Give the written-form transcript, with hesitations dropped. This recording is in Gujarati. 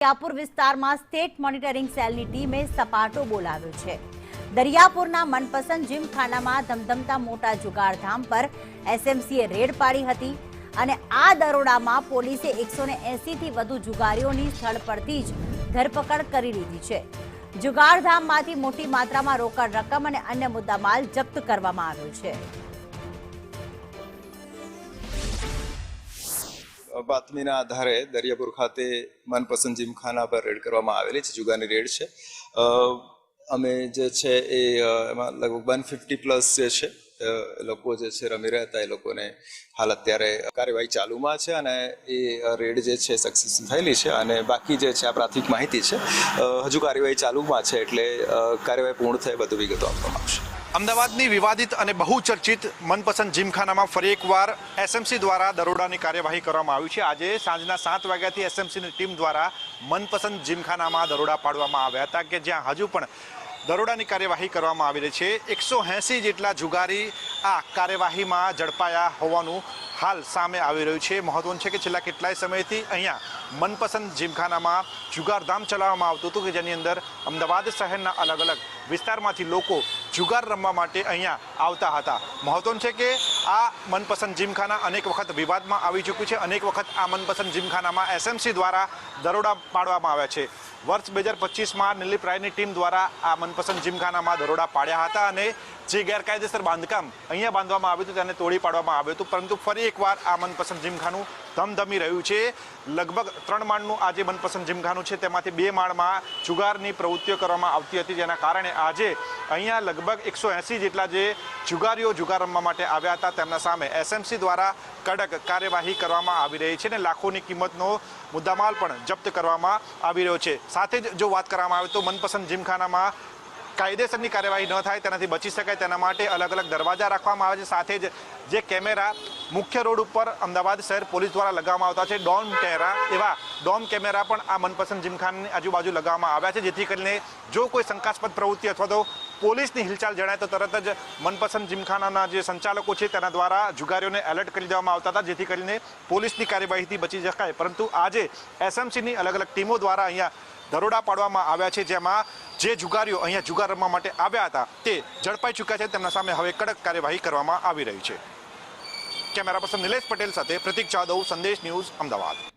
દરિયાપુર વિસ્તારમાં સ્ટેટ મોનિટરિંગ સેલની ટીમે સપાટો બોલાવ્યો છે। દરિયાપુરના મનપસંદ જીમખાનામાં ધમધમતા મોટા જુગારધામ પર એસએમસીએ રેડ પાડી હતી અને આ દરોડામાં પોલીસે 180 થી વધુ જુગારીઓની સ્થળ પરથી જ ધરપકડ કરી લીધી છે। જુગારધામમાંથી મોટી માત્રામાં રોકડ રકમ અને અન્ય મુદ્દામાલ જપ્ત કરવામાં આવ્યો છે। બાતમીના આધારે દરિયાપુર ખાતે મનપસંદ જીમખાના પર રેડ કરવામાં આવેલી છે। જુગારની રેડ છે। અમે જે છે એ એમાં લગભગ 150 પ્લસ જે છે લોકો જે છે રમી રહ્યા હતા, એ લોકોને હાલ અત્યારે કાર્યવાહી ચાલુમાં છે અને એ રેડ જે છે સક્સેસફુલ થયેલી છે અને બાકી જે છે આ પ્રાથમિક માહિતી છે, હજુ કાર્યવાહી ચાલુમાં છે, એટલે કાર્યવાહી પૂર્ણ થાય બધું વિગતો આપવામાં આવશે। અમદાવાદની વિવાદિત અને બહુચર્ચિત મનપસંદ જીમખાનામાં ફરી એકવાર એસએમસી દ્વારા દરોડાની કાર્યવાહી કરવામાં આવી છે। આજે સાંજના 7 વાગ્યાથી એસએમસીની ટીમ દ્વારા મનપસંદ જીમખાનામાં દરોડા પાડવામાં આવ્યા હતા કે જ્યાં હજુ પણ દરોડાની કાર્યવાહી કરવામાં આવી રહી છે। 180 જેટલા જુગારી આ કાર્યવાહીમાં ઝડપાયા હોવાનું હાલ સામે આવી રહ્યું છે। મહત્વનું છે કે છેલ્લા કેટલાય સમયથી અહીંયા મનપસંદ જીમખાનામાં જુગારધામ ચલાવવામાં આવતું હતું કે જેની અંદર અમદાવાદ શહેરના અલગ અલગ વિસ્તારમાંથી લોકો જુગાર રમવા માટે અહીંયા આવતા હતા। મહત્વનું છે કે આ મનપસંદ જીમખાના અનેક વખત વિવાદમાં આવી ચૂક્યું છે। અનેક વખત આ મનપસંદ જીમખાનામાં એસએમસી દ્વારા દરોડા પાડવામાં આવ્યા છે। વર્ષ 2025માં નિલીપ રાયની ટીમ દ્વારા આ મનપસંદ જીમખાનામાં દરોડા પાડ્યા હતા અને જે ગેરકાયદેસર બાંધકામ અહીંયા બાંધવામાં આવ્યું હતું તેને તોડી પાડવામાં આવ્યું હતું, પરંતુ ફરી એકવાર આ મનપસંદ જીમખાનું ધમધમી રહ્યું છે। લગભગ 3 માળનું આ જે મનપસંદ જીમખાનું છે તેમાંથી 2 માળમાં જુગારની પ્રવૃત્તિઓ કરવામાં આવતી હતી, જેના કારણે આજે અહીંયા લગભગ 180 જેટલા જે જુગારીઓ જુગાર રમવા માટે આવ્યા હતા તેમના સામે એસએમસી દ્વારા કડક કાર્યવાહી કરવામાં આવી રહી છે અને લાખોની કિંમતનો મુદ્દામાલ પણ જપ્ત કરવામાં આવી રહ્યો છે। સાથે જ જો વાત કરવામાં આવે તો મનપસંદ જીમખાનામાં કાયદેસરની કાર્યવાહી ન થાય તેનાથી બચી શકાય તેના માટે અલગ અલગ દરવાજા રાખવામાં આવે છે। સાથે જ જે કેમેરા મુખ્ય રોડ ઉપર અમદાવાદ શહેર પોલીસ દ્વારા લગાવવામાં આવતા છે ડોમ કેમેરા, એવા ડોમ કેમેરા પણ આ મનપસંદ જીમખાનાની આજુબાજુ લગાવવામાં આવ્યા છે, જેથી કરીને જો કોઈ શંકાસ્પદ પ્રવૃત્તિ અથવા તો પોલીસની હિલચાલ જણાય તો તરત જ મનપસંદ જીમખાનાના જે સંચાલકો છે તેના દ્વારા જુગારીઓને એલર્ટ કરી દેવામાં આવતા હતા, જેથી કરીને પોલીસની કાર્યવાહીથી બચી શકાય। પરંતુ આજે એસએમસીની અલગ અલગ ટીમો દ્વારા અહીંયા દરોડા પાડવામાં આવ્યા છે, જેમાં જે જુગારીઓ અહીંયા જુગાર રમવા માટે આવ્યા હતા તે ઝડપાઈ ચૂક્યા છે। તેમના સામે હવે કડક કાર્યવાહી કરવામાં આવી રહી છે। કેમેરા પર્સન નિલેશ પટેલ સાથે પ્રતિક જાદવ, સંદેશ ન્યૂઝ, અમદાવાદ।